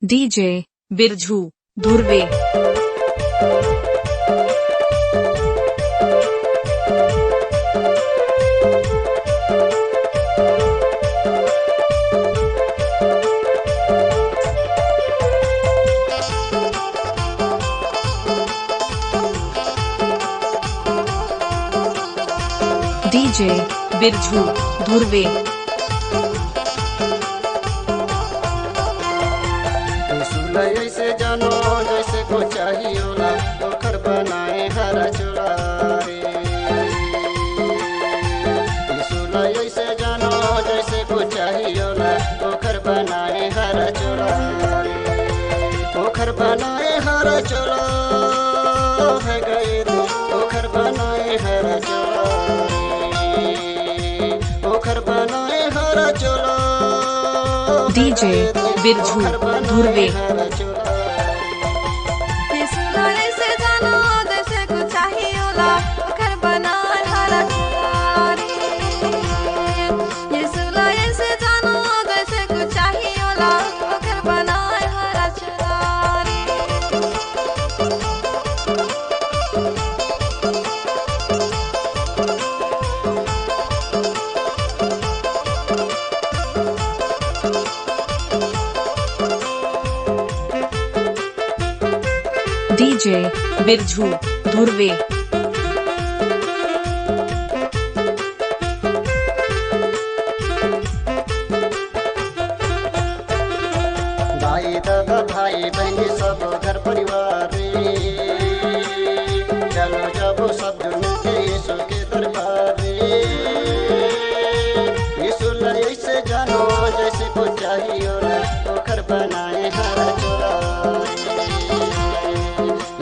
DJ Birju Dhurve. DJ Birju Dhurve. ऐसे जानो जैसे को चाहिए ना ओखर बनाए हरा चूड़ा रे। ऐसे जानो जैसे को चाहिए ना ओखर बनाए हरा चूड़ा रे। ओखर बनाए हरा चूड़ा है गए रे। ओखर बनाए हरा चूड़ा रे। ओखर बनाए हरा चूड़ा। डीजे बिरजू धुर्वे। डीजे बिरजू धुर्वे। भाई दादा भाई बहनी सब घर परिवार रे। चलो जब सब मिलके यीशु के दरबार रे। यीशु ऐसे जानो जैसे को चाहिए ना ओखर बनाए हरा चूड़ा।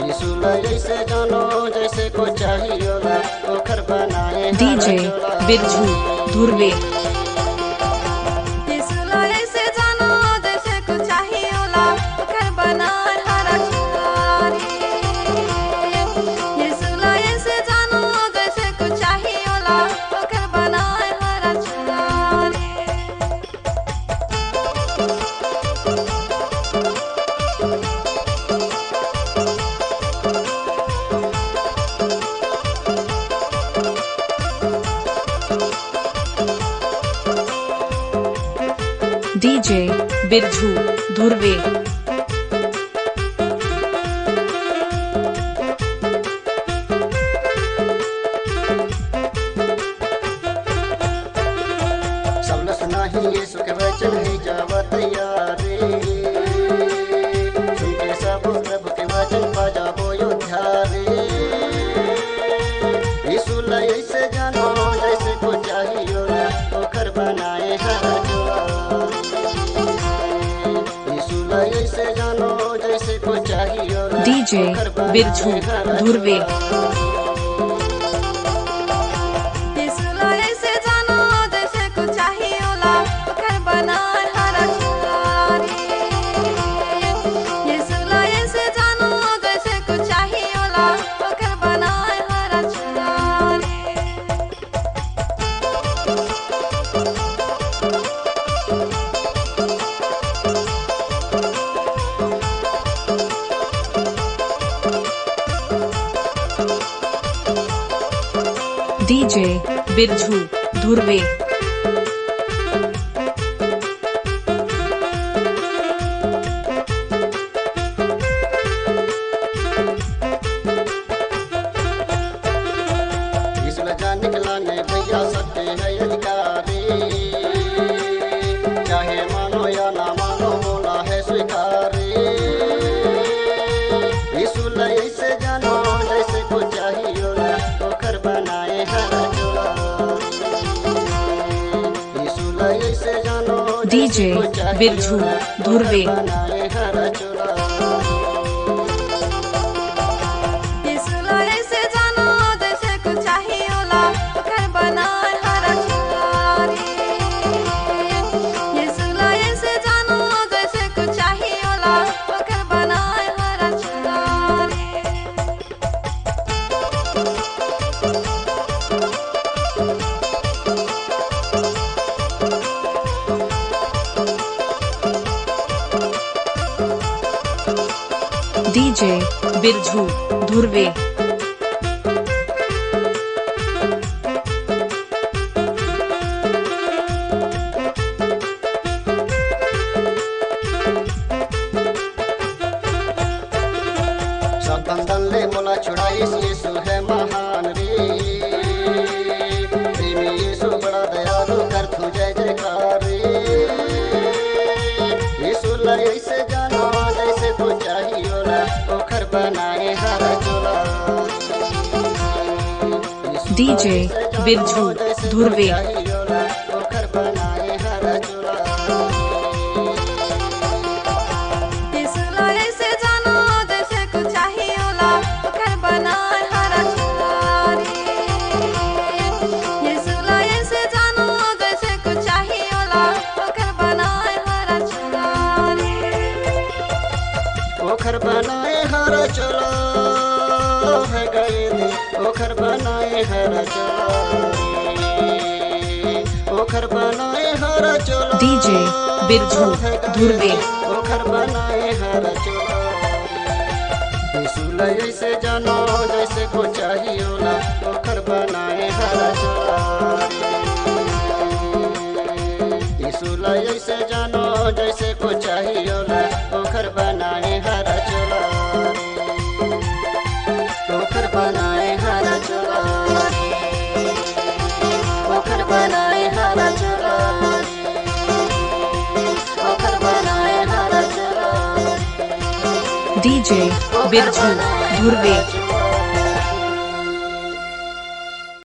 यीशु ऐसे जानो जैसे को चाहिए ना ओखर बनाए डीजे बिरजू धुर्वे। डीजे बिरजू धुर्वे। सबला सुना ही यीशु के वचन है जावा तैयार रे। सुन के सब प्रभु के वचन बजाबो योद्धा रे। यीशु ऐसे जानो जैसे को चाहिए ना ओखर बनाए हरा चूड़ा। यीशु ऐसे जानो जैसे को चाहिए ना डीजे बिरजू धुर्वे। डीजे बिरजू धुर्वे। यीशु जान निकलाने भैया सकते हैं अधिकारी। चाहे मानो या ना मानो होना है स्वीकारी। यीशु ऐसे जानो जैसे को चाहिए ना ओखर बनाए हरा चूड़ा। यीशु ऐसे जानो डीजे बिरजू धुर्वे। बनाए हरा चूड़ा। डीजे बिरजू धुर्वे सब बंधन ले मोला छुड़ाइस यीशु है महान रे प्रेमी यीशु बड़ा दयालु कर तू जय जयकार रे यीशु ला ऐसे जानो जैसे तू चाहियोला ओखर बनाए हरा चोला डीजे बिरजू धुर्वे ओखर बनाए हरा चोला ओखर बनाए हरा चोला है गए दे ओखर बनाए हरा चोला ओखर बनाए हरा चोला डीजे बिरजू धुर्वे ओखर बनाए हरा चोला यीशु ला ऐसे जानो जैसे को चाहियोला ओखर बनाए हरा चोला यीशु ला ऐसे जानो जैसे को चाहियोला ओखर बनाए हरा चोला ओखर बनाए हरा चोला ओखर बनाए हरा चोला ओखर बनाए हरा चोला डीजे बिरजू धुर्वे